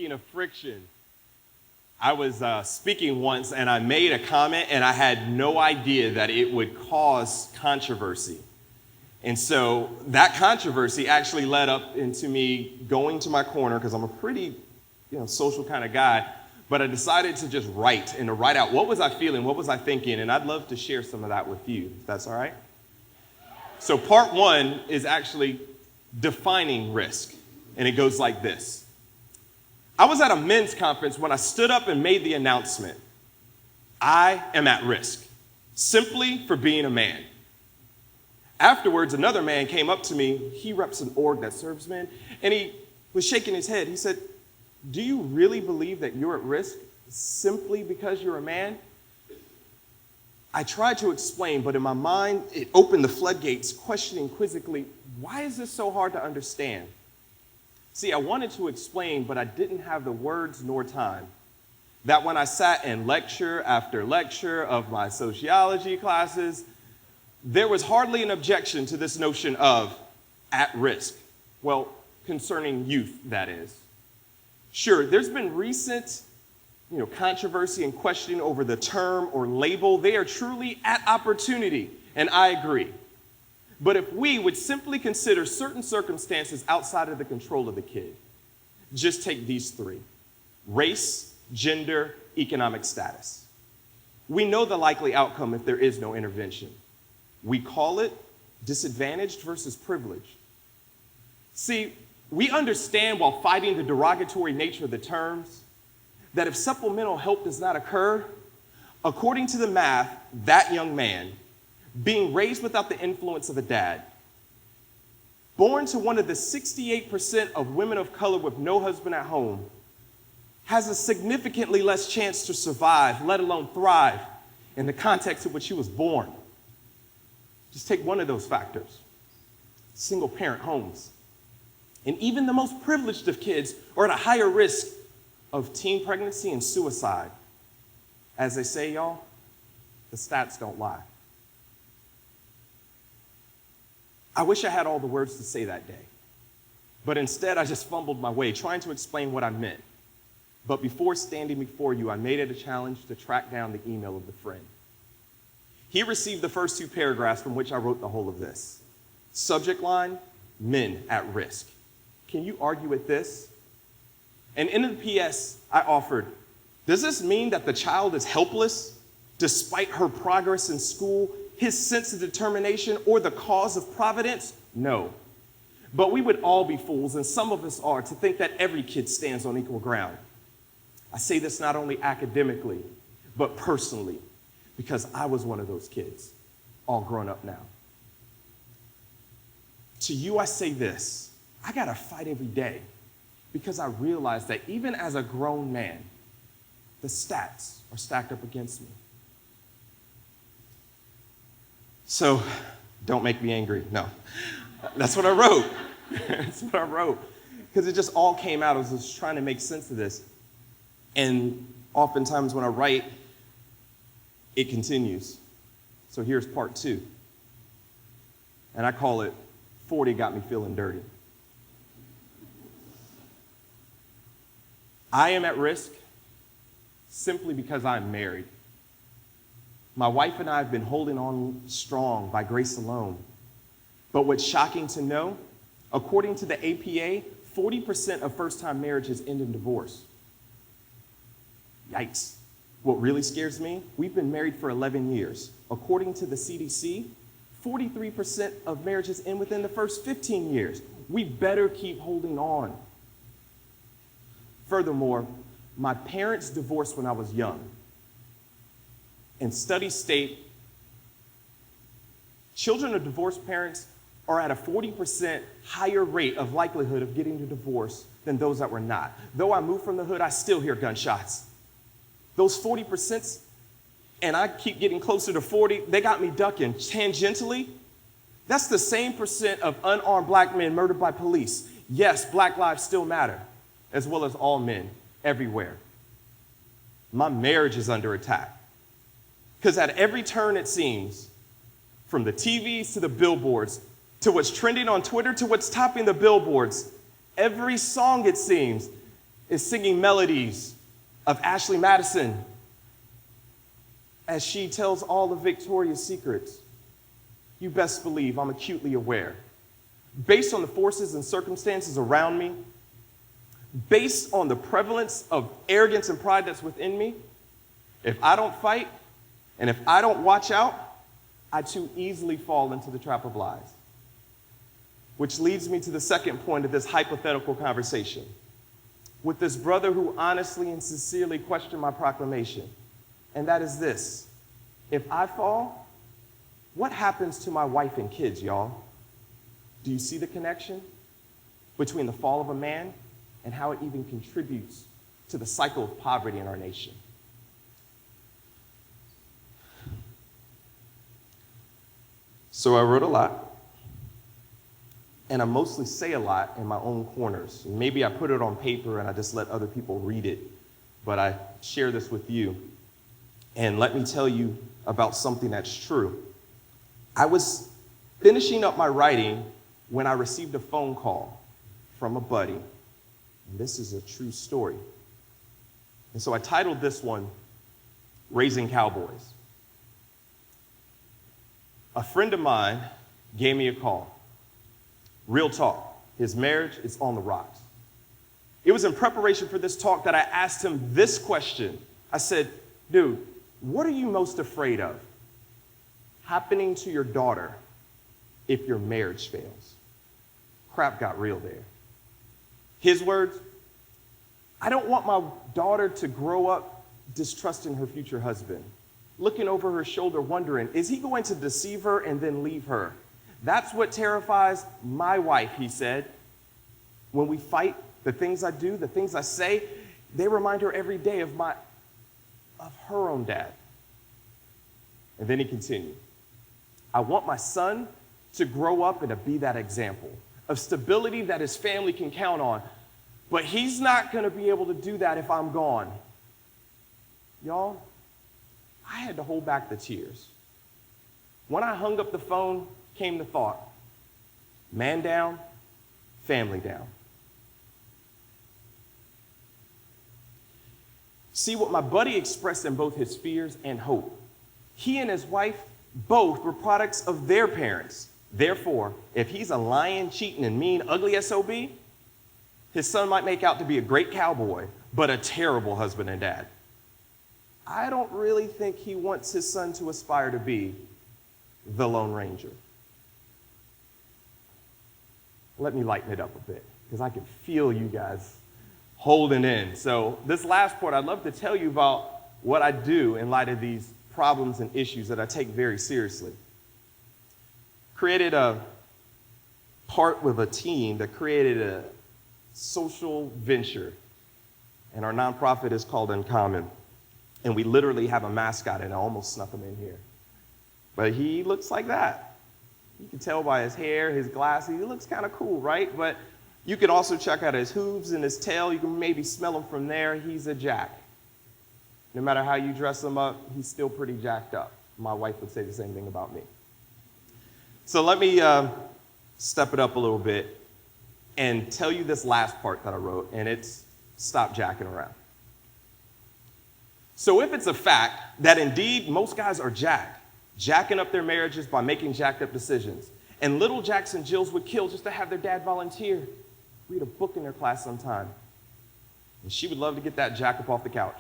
speaking of friction, I was speaking once and I made a comment and I had no idea that it would cause controversy. And so that controversy actually led up into me going to my corner, because I'm a pretty social kind of guy, but I decided to just write and to write out what was I feeling, what was I thinking, and I'd love to share some of that with you, if that's all right. So part one is actually defining risk, and it goes like this. I was at a men's conference when I stood up and made the announcement, I am at risk, simply for being a man. Afterwards, another man came up to me. He reps an org that serves men, and he was shaking his head. He said, do you really believe that you're at risk simply because you're a man? I tried to explain, but in my mind, it opened the floodgates, questioning quizzically, why is this so hard to understand? See, I wanted to explain, but I didn't have the words nor time. That when I sat in lecture after lecture of my sociology classes, there was hardly an objection to this notion of at risk. Well, concerning youth, that is. Sure, there's been recent controversy and questioning over the term or label. They are truly at opportunity, and I agree. But if we would simply consider certain circumstances outside of the control of the kid, just take these three: race, gender, economic status. We know the likely outcome if there is no intervention. We call it disadvantaged versus privileged. See, we understand while fighting the derogatory nature of the terms that if supplemental help does not occur, according to the math, that young man, being raised without the influence of a dad, born to one of the 68% of women of color with no husband at home, has a significantly less chance to survive, let alone thrive, in the context in which he was born. Just take one of those factors: single parent homes. And even the most privileged of kids are at a higher risk of teen pregnancy and suicide. As they say, y'all, the stats don't lie. I wish I had all the words to say that day, but instead I just fumbled my way trying to explain what I meant. But before standing before you, I made it a challenge to track down the email of the friend. He received the first two paragraphs from which I wrote the whole of this. Subject line, men at risk. Can you argue with this? And in the PS, I offered, does this mean that the child is helpless despite her progress in school, his sense of determination, or the cause of providence? No. But we would all be fools, and some of us are, to think that every kid stands on equal ground. I say this not only academically, but personally, because I was one of those kids, all grown up now. To you, I say this: I gotta fight every day, because I realize that even as a grown man, the stats are stacked up against me. So, don't make me angry. No, that's what I wrote. That's what I wrote, because it just all came out. I was just trying to make sense of this. And oftentimes when I write, it continues. So here's part two. And I call it 40 Got Me Feeling Dirty. I am at risk simply because I'm married. My wife and I have been holding on strong by grace alone. But what's shocking to know, according to the APA, 40% of first-time marriages end in divorce. Yikes. What really scares me, we've been married for 11 years. According to the CDC, 43% of marriages end within the first 15 years. We better keep holding on. Furthermore, my parents divorced when I was young. And studies state children of divorced parents are at a 40% higher rate of likelihood of getting a divorce than those that were not. Though I moved from the hood, I still hear gunshots. Those 40%, and I keep getting closer to 40, they got me ducking tangentially. That's the same percent of unarmed black men murdered by police. Yes, black lives still matter, as well as all men everywhere. My marriage is under attack. Because at every turn, it seems, from the TVs to the billboards, to what's trending on Twitter, to what's topping the billboards, every song, it seems, is singing melodies of Ashley Madison as she tells all of Victoria's secrets, you best believe I'm acutely aware, based on the forces and circumstances around me, based on the prevalence of arrogance and pride that's within me, if I don't fight and if I don't watch out, I too easily fall into the trap of lies. Which leads me to the second point of this hypothetical conversation. With this brother who honestly and sincerely questioned my proclamation, and that is this: if I fall, what happens to my wife and kids, y'all? Do you see the connection between the fall of a man and how it even contributes to the cycle of poverty in our nation? So I wrote a lot, and I mostly say a lot in my own corners. Maybe I put it on paper and I just let other people read it, but I share this with you. And let me tell you about something that's true. I was finishing up my writing when I received a phone call from a buddy. And this is a true story. And so I titled this one, Raising Cowboys. A friend of mine gave me a call. Real talk. His marriage is on the rocks. It was in preparation for this talk that I asked him this question. I said, dude, what are you most afraid of happening to your daughter if your marriage fails? Crap got real there. His words, I don't want my daughter to grow up distrusting her future husband, looking over her shoulder wondering, is he going to deceive her and then leave her? That's what terrifies my wife, he said. When we fight, the things I do, the things I say, they remind her every day of her own dad. And then he continued, I want my son to grow up and to be that example of stability that his family can count on. But he's not going to be able to do that if I'm gone. Y'all, I had to hold back the tears. When I hung up the phone, came the thought, man down, family down. See, what my buddy expressed in both his fears and hope, he and his wife both were products of their parents. Therefore, if he's a lying, cheating, and mean, ugly SOB, his son might make out to be a great cowboy, but a terrible husband and dad. I don't really think he wants his son to aspire to be the Lone Ranger. Let me lighten it up a bit, because I can feel you guys holding in. So this last part, I'd love to tell you about what I do in light of these problems and issues that I take very seriously. Created a part with a team that created a social venture, and our nonprofit is called UNCOMMEN. And we literally have a mascot, and I almost snuck him in here. But he looks like that. You can tell by his hair, his glasses, he looks kind of cool, right? But you can also check out his hooves and his tail. You can maybe smell him from there. He's a jack. No matter how you dress him up, he's still pretty jacked up. My wife would say the same thing about me. So let me step it up a little bit and tell you this last part that I wrote, and it's stop jacking around. So if it's a fact that indeed most guys are jacking up their marriages by making jacked up decisions, and little Jacks and Jills would kill just to have their dad volunteer, read a book in their class sometime, and she would love to get that jack up off the couch.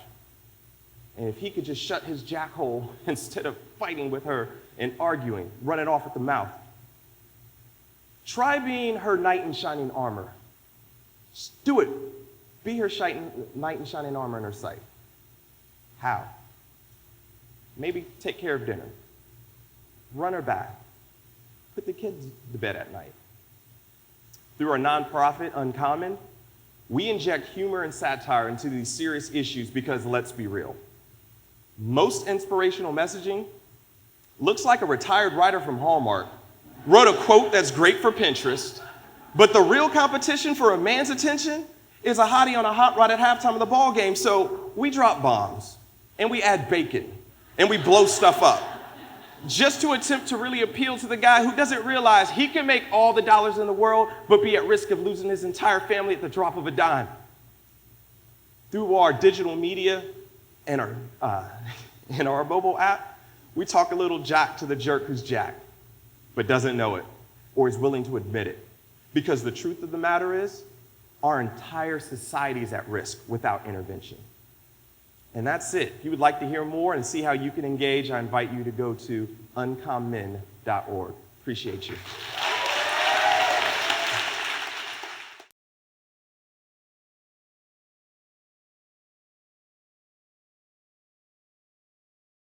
And if he could just shut his jack hole instead of fighting with her and arguing, running off at the mouth. Try being her knight in shining armor. Just do it. Be her knight in shining armor in her sight. How? Maybe take care of dinner. Run her back. Put the kids to bed at night. Through our nonprofit, UNCOMMEN, we inject humor and satire into these serious issues because, let's be real, most inspirational messaging looks like a retired writer from Hallmark wrote a quote that's great for Pinterest, but the real competition for a man's attention is a hottie on a hot rod at halftime of the ball game. So we drop bombs, and we add bacon, and we blow stuff up, just to attempt to really appeal to the guy who doesn't realize he can make all the dollars in the world, but be at risk of losing his entire family at the drop of a dime. Through our digital media and and our mobile app, we talk a little jack to the jerk who's jack, but doesn't know it or is willing to admit it. Because the truth of the matter is, our entire society is at risk without intervention. And that's it. If you would like to hear more and see how you can engage, I invite you to go to uncommon.org. Appreciate you.